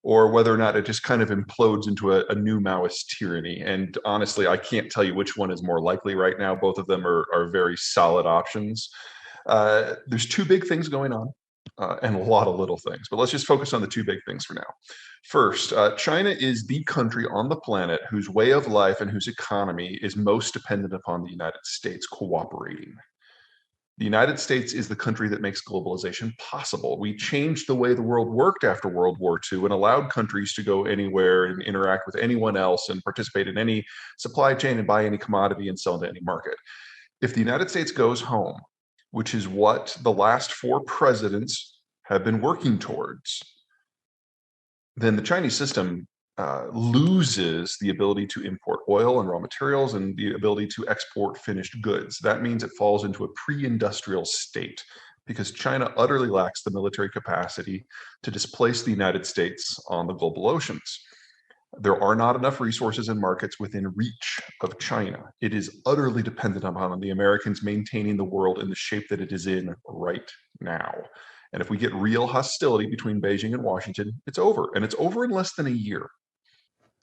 or whether or not it just kind of implodes into a new Maoist tyranny. And honestly, I can't tell you which one is more likely right now. Both of them are very solid options. There's two big things going on. And a lot of little things, but let's just focus on the two big things for now. First, China is the country on the planet whose way of life and whose economy is most dependent upon the United States cooperating. The United States is the country that makes globalization possible. We changed the way the world worked after World War II and allowed countries to go anywhere and interact with anyone else and participate in any supply chain and buy any commodity and sell to any market. If the United States goes home, which is what the last four presidents have been working towards, then the Chinese system loses the ability to import oil and raw materials and the ability to export finished goods. That means it falls into a pre-industrial state because China utterly lacks the military capacity to displace the United States on the global oceans. There are not enough resources and markets within reach of China. It is utterly dependent upon the Americans maintaining the world in the shape that it is in right now. And if we get real hostility between Beijing and Washington, it's over. And it's over in less than a year.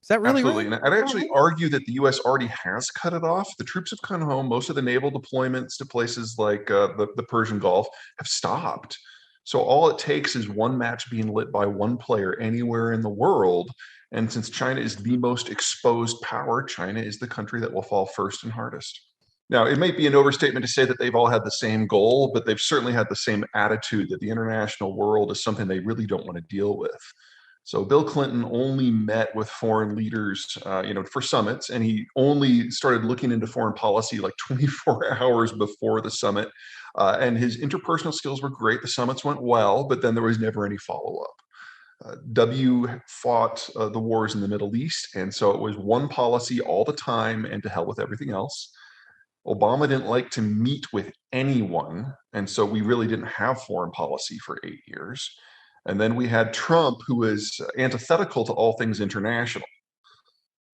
Is that really Absolutely. right? And I'd actually argue that the US already has cut it off. The troops have come home. Most of the naval deployments to places like the Persian Gulf have stopped. So all it takes is one match being lit by one player anywhere in the world. And since China is the most exposed power, China is the country that will fall first and hardest. Now, it might be an overstatement to say that they've all had the same goal, but they've certainly had the same attitude that the international world is something they really don't want to deal with. So Bill Clinton only met with foreign leaders, for summits, and he only started looking into foreign policy like 24 hours before the summit. And his interpersonal skills were great. The summits went well, but then there was never any follow-up. W fought the wars in the Middle East, and so it was one policy all the time and to hell with everything else. Obama didn't like to meet with anyone, and so we really didn't have foreign policy for 8 years. And then we had Trump, who was antithetical to all things international.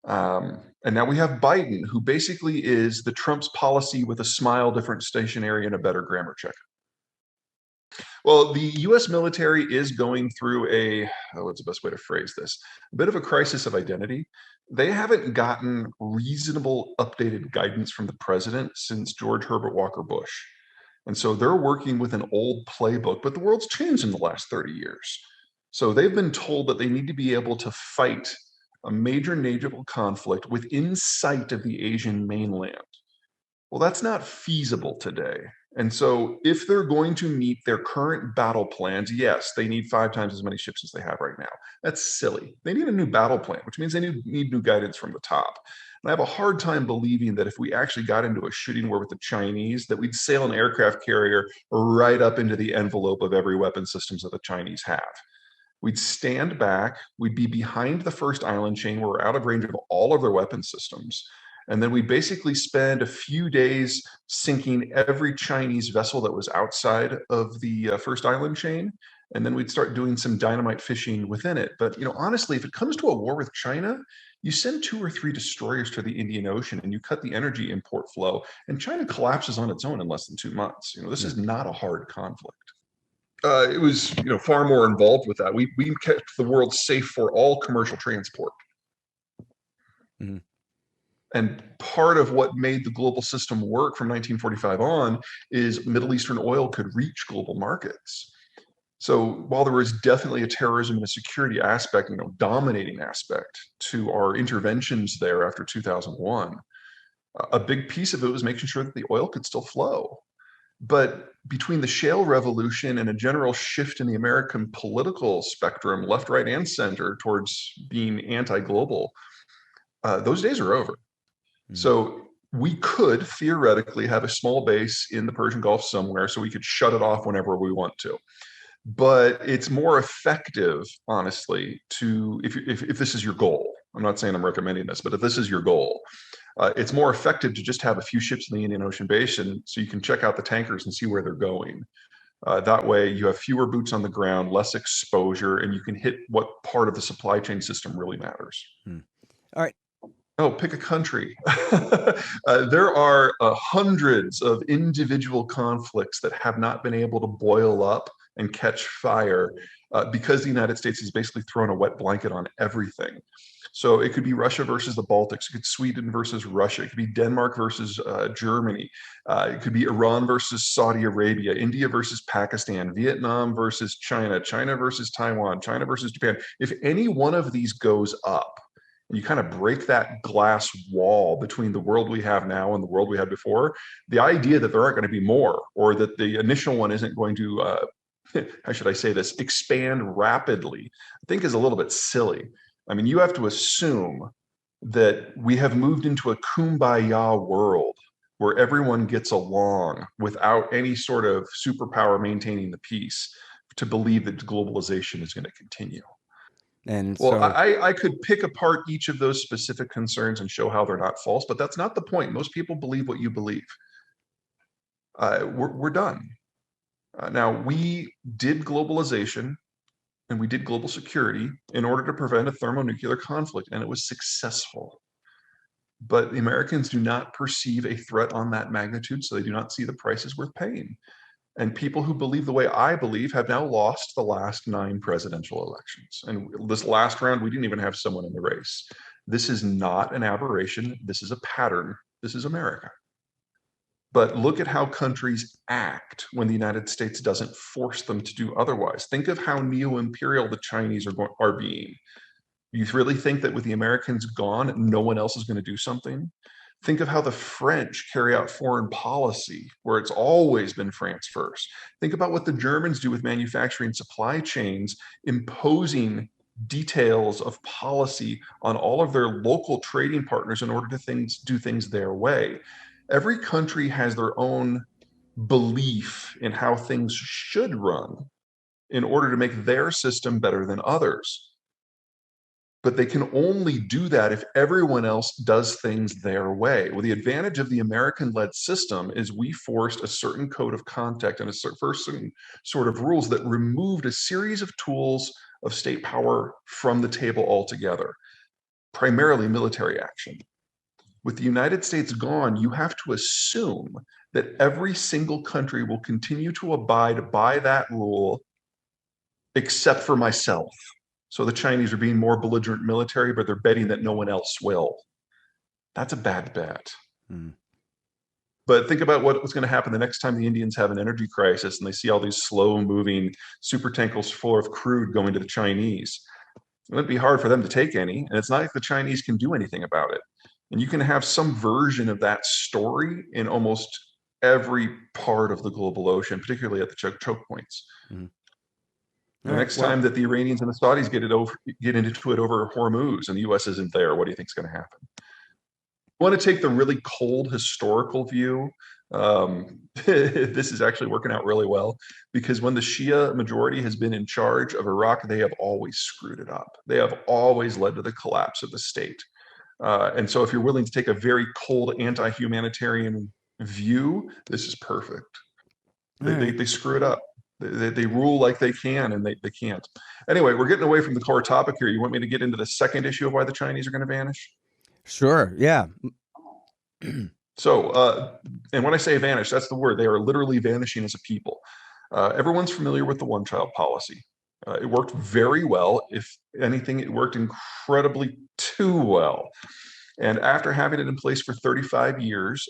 And now we have Biden, who basically is the Trump's policy with a smile, different stationery, and a better grammar check. Well, the US military is going through what's the best way to phrase this? A bit of a crisis of identity. They haven't gotten reasonable updated guidance from the president since George Herbert Walker Bush. And so they're working with an old playbook, but the world's changed in the last 30 years. So they've been told that they need to be able to fight a major naval conflict within sight of the Asian mainland. Well, that's not feasible today. And so if they're going to meet their current battle plans, yes, they need 5 times as many ships as they have right now. That's silly. They need a new battle plan, which means they need new guidance from the top. And I have a hard time believing that if we actually got into a shooting war with the Chinese, that we'd sail an aircraft carrier right up into the envelope of every weapon systems that the Chinese have. We'd stand back, we'd be behind the first island chain where we're out of range of all of their weapon systems. And then we basically spend a few days sinking every Chinese vessel that was outside of the first island chain. And then we'd start doing some dynamite fishing within it. But honestly, if it comes to a war with China, you send 2 or 3 destroyers to the Indian Ocean and you cut the energy import flow, and China collapses on its own in less than 2 months. This is not a hard conflict. It was far more involved with that. We kept the world safe for all commercial transport. Mm-hmm. And part of what made the global system work from 1945 on is Middle Eastern oil could reach global markets. So while there was definitely a terrorism and a security aspect, dominating aspect to our interventions there after 2001, a big piece of it was making sure that the oil could still flow. But between the shale revolution and a general shift in the American political spectrum, left, right, and center, towards being anti-global, those days are over. So we could theoretically have a small base in the Persian Gulf somewhere so we could shut it off whenever we want to. But it's more effective, honestly, if this is your goal. I'm not saying I'm recommending this, but if this is your goal, it's more effective to just have a few ships in the Indian Ocean basin so you can check out the tankers and see where they're going. That way you have fewer boots on the ground, less exposure, and you can hit what part of the supply chain system really matters. All right. Oh, pick a country. There are hundreds of individual conflicts that have not been able to boil up and catch fire because the United States has basically thrown a wet blanket on everything. So it could be Russia versus the Baltics. It could be Sweden versus Russia. It could be Denmark versus Germany. It could be Iran versus Saudi Arabia, India versus Pakistan, Vietnam versus China, China versus Taiwan, China versus Japan. If any one of these goes up, and you kind of break that glass wall between the world we have now and the world we had before, the idea that there aren't going to be more, or that the initial one isn't going to, how should I say this, expand rapidly, I think is a little bit silly. I mean, you have to assume that we have moved into a kumbaya world where everyone gets along without any sort of superpower maintaining the peace to believe that globalization is going to continue. And well, so I could pick apart each of those specific concerns and show how they're not false, but that's not the point. Most people believe what you believe. We're done. Now, we did globalization and we did global security in order to prevent a thermonuclear conflict, and it was successful. But the Americans do not perceive a threat on that magnitude, so they do not see the prices worth paying. And people who believe the way I believe have now lost the last 9 presidential elections. And this last round, we didn't even have someone in the race. This is not an aberration. This is a pattern. This is America. But look at how countries act when the United States doesn't force them to do otherwise. Think of how neo-imperial the Chinese are being. You really think that with the Americans gone, no one else is going to do something? Think of how the French carry out foreign policy, where it's always been France first. Think about what the Germans do with manufacturing supply chains, imposing details of policy on all of their local trading partners in order to do things their way. Every country has their own belief in how things should run in order to make their system better than others. But they can only do that if everyone else does things their way. Well, the advantage of the American-led system is we forced a certain code of conduct and a certain sort of rules that removed a series of tools of state power from the table altogether, primarily military action. With the United States gone, you have to assume that every single country will continue to abide by that rule, except for myself. So the Chinese are being more belligerent military, but they're betting that no one else will. That's a bad bet. But think about what's going to happen the next time the Indians have an energy crisis and they see all these slow-moving super tankers full of crude going to the Chinese. It wouldn't be hard for them to take any, and it's not like the Chinese can do anything about it. And you can have some version of that story in almost every part of the global ocean, particularly at the choke points. The next time that the Iranians and the Saudis get into it over Hormuz and the U.S. isn't there, what do you think is going to happen? You want to take the really cold historical view. This is actually working out really well, because when the Shia majority has been in charge of Iraq, they have always screwed it up. They have always led to the collapse of the state. And so if you're willing to take a very cold anti-humanitarian view, this is perfect. They screw it up. They rule like they can, and they can't. Anyway, we're getting away from the core topic here. You want me to get into the second issue of why the Chinese are going to vanish? Sure, yeah. So, and when I say vanish, that's the word. They are literally vanishing as a people. Everyone's familiar with the one-child policy. It worked very well. If anything, it worked incredibly too well. And after having it in place for 35 years,